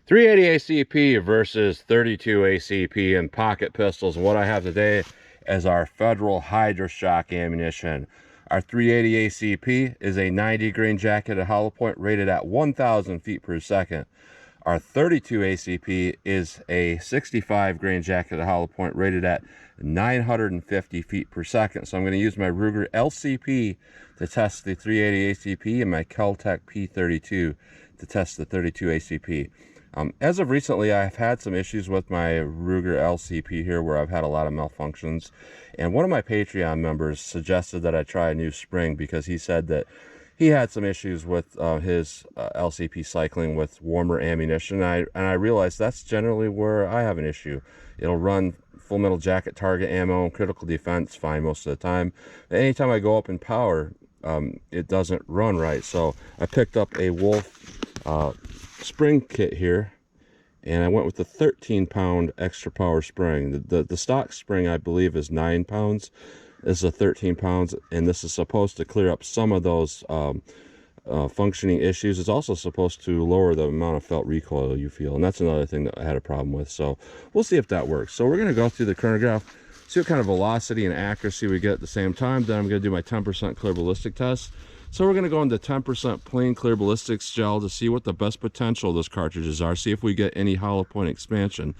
380 ACP versus 32 ACP and pocket pistols. And what I have today is our federal Hydra-Shok ammunition. Our 380 ACP is a 90 grain jacketed hollow point rated at 1,000 feet per second. Our 32 ACP is a 65 grain jacketed hollow point rated at 950 feet per second. So I'm going to use my Ruger LCP to test the 380 ACP and my kel-tec P32 to test the 32 ACP. As of recently, I've had some issues with my Ruger LCP here where I've had a lot of malfunctions. And one of my Patreon members suggested that I try a new spring because he said that he had some issues with his LCP cycling with warmer ammunition. And I realized that's generally where I have an issue. It'll run full metal jacket target ammo and critical defense fine most of the time. But anytime I go up in power, it doesn't run right. So I picked up a Wolf spring kit here, and I went with the 13-pound extra power spring. The stock spring, I believe, is 9 pounds. This is a 13 pounds, and this is supposed to clear up some of those functioning issues. It's also supposed to lower the amount of felt recoil you feel, and that's another thing that I had a problem with. So we'll see if that works. So we're going to go through the chronograph, see what kind of velocity and accuracy we get at the same time. Then I'm going to do my 10% clear ballistic test. So we're going to go into 10% plain clear ballistics gel to see what the best potential of those cartridges are, see if we get any hollow point expansion.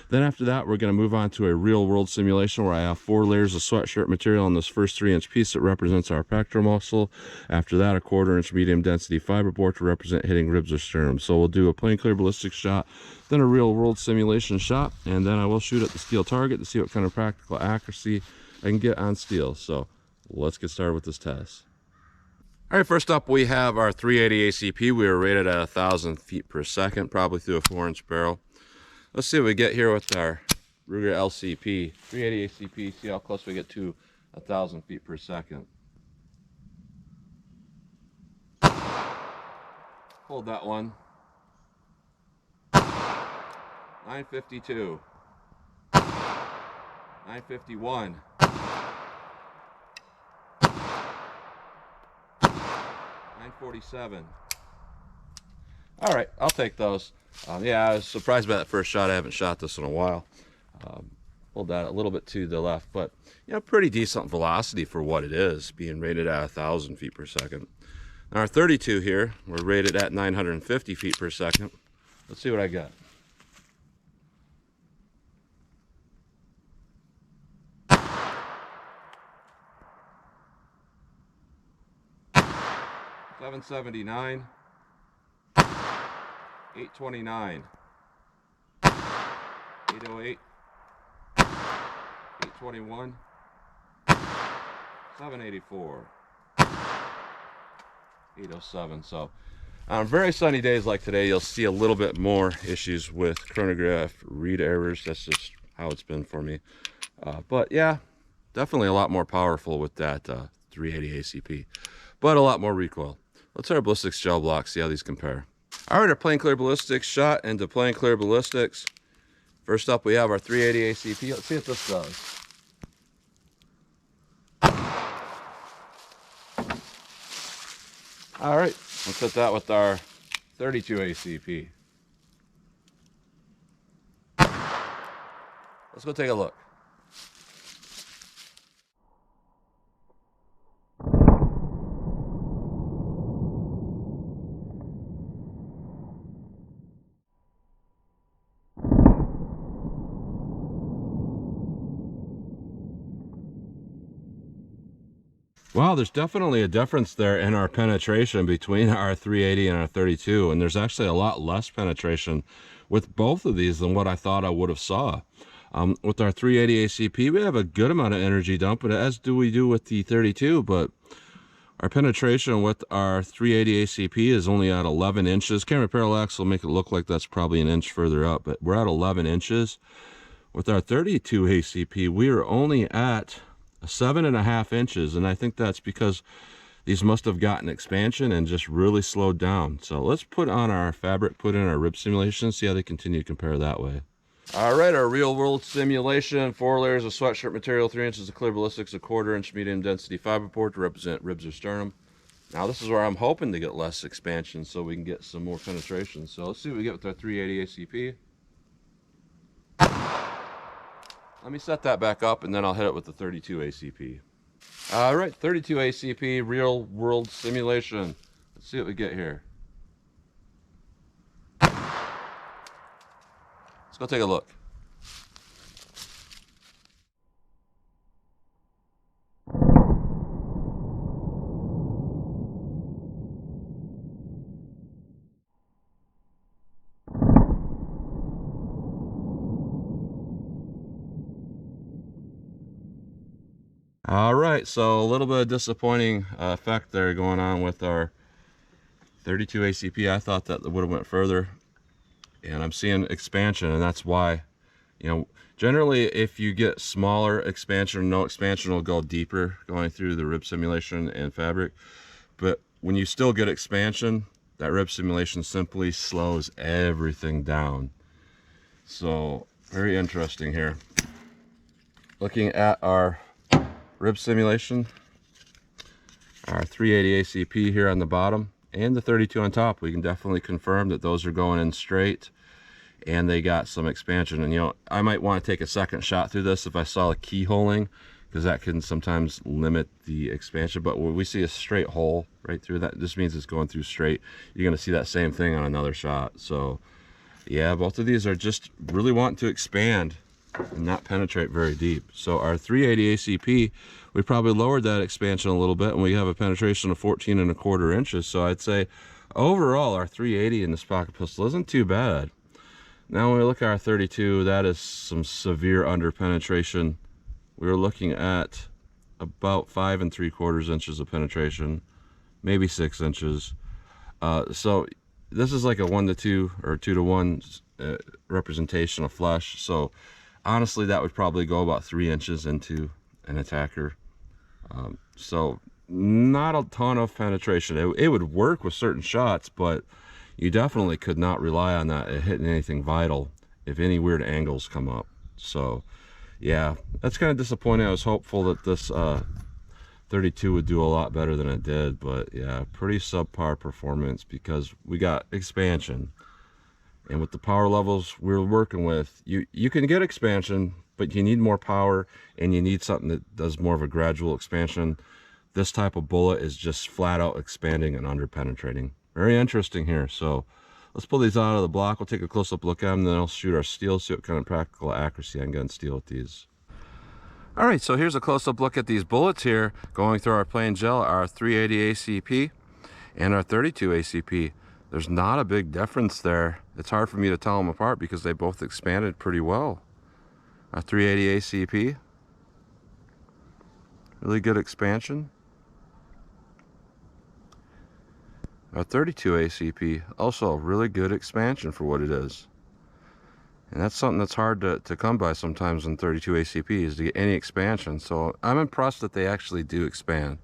Then after that, we're going to move on to a real world simulation where I have 4 layers of sweatshirt material on this first 3-inch piece that represents our pectoral muscle. After that, a 1/4-inch medium density fiberboard to represent hitting ribs or sternum. So we'll do a plain clear ballistics shot, then a real world simulation shot, and then I will shoot at the steel target to see what kind of practical accuracy I can get on steel. So let's get started with this test. All right, first up we have our 380 ACP. We were rated at 1,000 feet per second, probably through a 4-inch barrel. Let's see what we get here with our Ruger LCP. 380 ACP, see how close we get to 1,000 feet per second. Hold that one. 952. 951. 947. All right, I'll take those. Yeah, I was surprised by that first shot. I haven't shot this in a while. Pulled that a little bit to the left, but you know, pretty decent velocity for what it is, being rated at 1,000 feet per second. Now our 32 here, we're rated at 950 feet per second. Let's see what I got. $779, 829, 808, 821, 784, 807. So on very sunny days like today, you'll see a little bit more issues with chronograph read errors. That's just how it's been for me. But yeah, definitely a lot more powerful with that 380 ACP, but a lot more recoil. Let's try our ballistics gel block, see how these compare. All right, our plain clear ballistics shot into plain clear ballistics. First up, we have our 380 ACP. Let's see what this does. All right, let's hit that with our 32 ACP. Let's go take a look. Wow, there's definitely a difference there in our penetration between our 380 and our 32, and there's actually a lot less penetration with both of these than what I thought I would have saw. With our 380 ACP, we have a good amount of energy dump, as do we do with the 32, but our penetration with our 380 ACP is only at 11 inches. Camera parallax will make it look like that's probably an inch further up, but we're at 11 inches. With our 32 ACP, we are only at 7.5 inches, and I think that's because these must have gotten expansion and just really slowed down. So let's put on our fabric, put in our rib simulation, see how they continue to compare that way. All right, our real world simulation, 4 layers of sweatshirt material, 3 inches of clear ballistics, a 1/4-inch medium density fiberboard to represent ribs or sternum. Now this is where I'm hoping to get less expansion so we can get some more penetration. So let's see what we get with our 380 ACP. Let me set that back up and then I'll hit it with the 32 ACP. All right, 32 ACP, real world simulation. Let's see what we get here. Let's go take a look. All right, so a little bit of disappointing effect there going on with our 32 ACP. I thought that would have went further, and I'm seeing expansion, and that's why, you know, generally if you get smaller expansion or no expansion, will go deeper going through the rib simulation and fabric. But when you still get expansion, that rib simulation simply slows everything down. So very interesting here. Looking at our rib simulation, our 380 ACP here on the bottom and the 32 on top, we can definitely confirm that those are going in straight and they got some expansion. And you know, I might want to take a second shot through this if I saw a keyholing, because that can sometimes limit the expansion. But when we see a straight hole right through that, this means it's going through straight. You're going to see that same thing on another shot. So yeah, both of these are just really wanting to expand and not penetrate very deep. So our 380 ACP, we probably lowered that expansion a little bit, and we have a penetration of 14¼ inches. So I'd say overall our 380 in this pocket pistol isn't too bad. Now when we look at our 32, that is some severe under penetration. We were looking at about 5¾ inches of penetration, maybe 6 inches. So this is like a 1:2 or 2:1 representation of flesh. So honestly, that would probably go about 3 inches into an attacker. So not a ton of penetration. It would work with certain shots, but you definitely could not rely on that hitting anything vital if any weird angles come up. So yeah, that's kind of disappointing. I was hopeful that this 32 would do a lot better than it did, but yeah, pretty subpar performance because we got expansion. And with the power levels we're working with, you can get expansion, but you need more power and you need something that does more of a gradual expansion. This type of bullet is just flat out expanding and under penetrating. Very interesting here. So let's pull these out of the block. We'll take a close-up look at them, then I'll shoot our steel, see what kind of practical accuracy I can get in steel with these. All right, so here's a close-up look at these bullets here going through our plain gel, our 380 ACP and our 32 ACP. There's not a big difference there. It's hard for me to tell them apart because they both expanded pretty well. Our 380 ACP, really good expansion. Our 32 ACP, also really good expansion for what it is. And that's something that's hard to come by sometimes in 32 ACP, is to get any expansion. So I'm impressed that they actually do expand.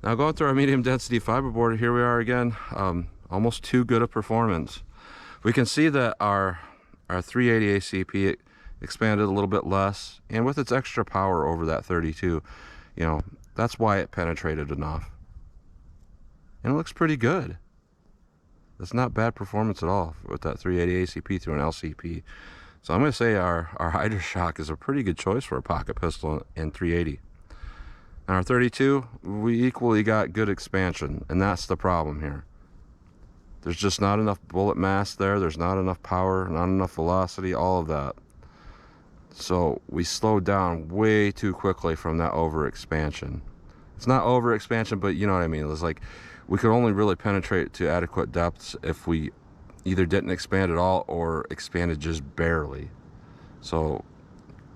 Now going through our medium density fiberboard, here we are again, almost too good a performance. We can see that our 380 ACP expanded a little bit less, and with its extra power over that 32, you know, that's why it penetrated enough. And it looks pretty good. That's not bad performance at all with that 380 ACP through an LCP. So I'm going to say our Hydra-Shok is a pretty good choice for a pocket pistol in 380. And our 32, we equally got good expansion, and that's the problem here. There's just not enough bullet mass there. There's not enough power, not enough velocity, all of that. So we slowed down way too quickly from that overexpansion. It's not overexpansion, but you know what I mean. It's like we could only really penetrate to adequate depths if we either didn't expand at all or expanded just barely. So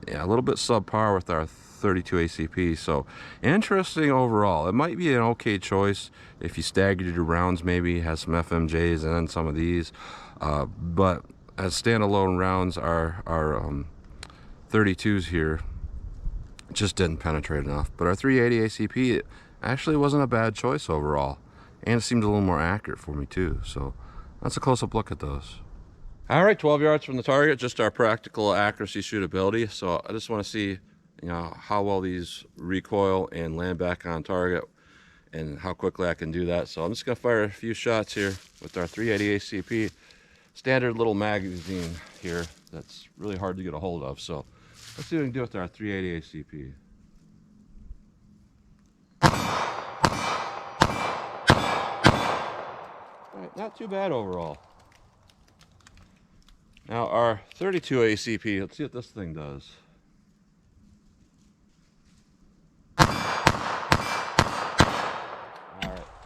yeah, a little bit subpar with our 32 ACP. So interesting overall. It might be an okay choice if you staggered your rounds, maybe has some FMJs and then some of these. But as standalone rounds, our 32s here just didn't penetrate enough. But our 380 ACP, it actually wasn't a bad choice overall. And it seemed a little more accurate for me too. So that's a close-up look at those. All right, 12 yards from the target, just our practical accuracy shootability. So I just want to see, you know, how well these recoil and land back on target. and how quickly I can do that. So I'm just gonna fire a few shots here with our 380 ACP. Standard little magazine here that's really hard to get a hold of. So let's see what we can do with our 380 ACP. All right, not too bad overall. Now our 32 ACP, let's see what this thing does.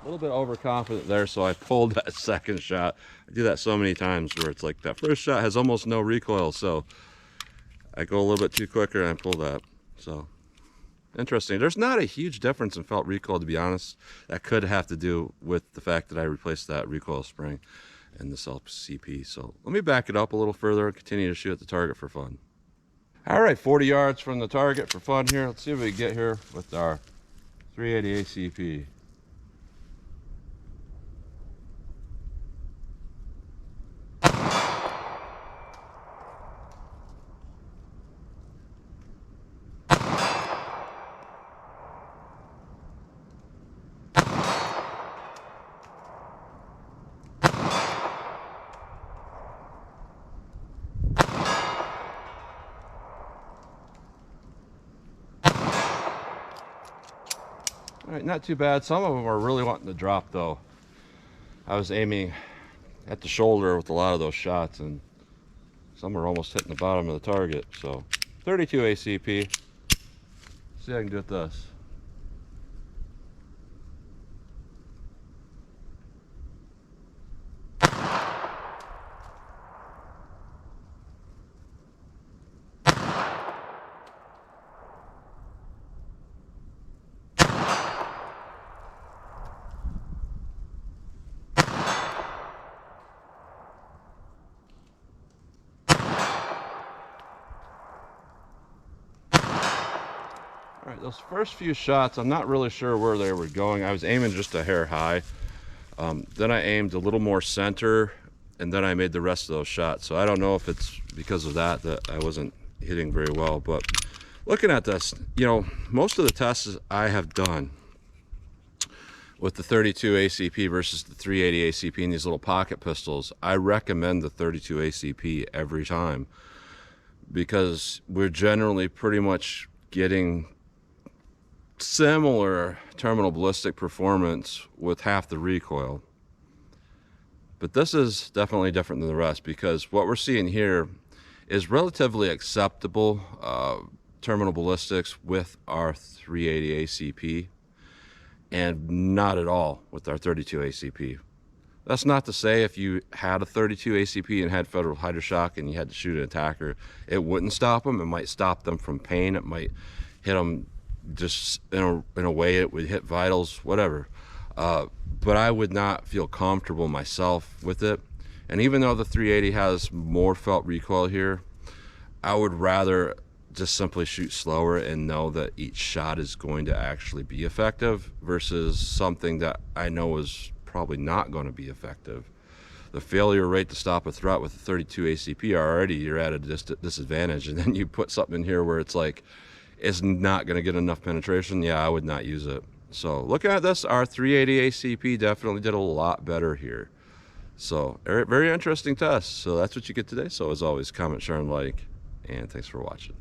A little bit overconfident there, so I pulled that second shot. I do that so many times where it's like that first shot has almost no recoil, so I go a little bit too quicker and I pull that. So interesting. There's not a huge difference in felt recoil, to be honest. That could have to do with the fact that I replaced that recoil spring in this ACP. So let me back it up a little further and continue to shoot at the target for fun. All right, 40 yards from the target for fun here. Let's see what we get here with our 380 ACP. All right, not too bad. Some of them are really wanting to drop though. I was aiming at the shoulder with a lot of those shots, and some are almost hitting the bottom of the target. So 32 ACP. See what I can do with this. All right, those first few shots, I'm not really sure where they were going. I was aiming just a hair high. Then I aimed a little more center, and then I made the rest of those shots. So I don't know if it's because of that I wasn't hitting very well. But looking at this, you know, most of the tests I have done with the 32 ACP versus the 380 ACP and these little pocket pistols, I recommend the 32 ACP every time, because we're generally pretty much getting similar terminal ballistic performance with half the recoil. But this is definitely different than the rest, because what we're seeing here is relatively acceptable terminal ballistics with our 380 ACP, and not at all with our 32 ACP. That's not to say if you had a 32 ACP and had federal Hydra-Shok and you had to shoot an attacker, it wouldn't stop them. It might stop them from pain. It might hit them just in a way it would hit vitals, whatever. But I would not feel comfortable myself with it. And even though the 380 has more felt recoil here, I would rather just simply shoot slower and know that each shot is going to actually be effective versus something that I know is probably not going to be effective. The failure rate to stop a threat with a 32 ACP, already you're at a disadvantage, and then you put something in here where it's like it's not going to get enough penetration. Yeah, I would not use it. So looking at this, our 380 ACP definitely did a lot better here. So very interesting test. So that's what you get today. So as always, comment, share, and like, and thanks for watching.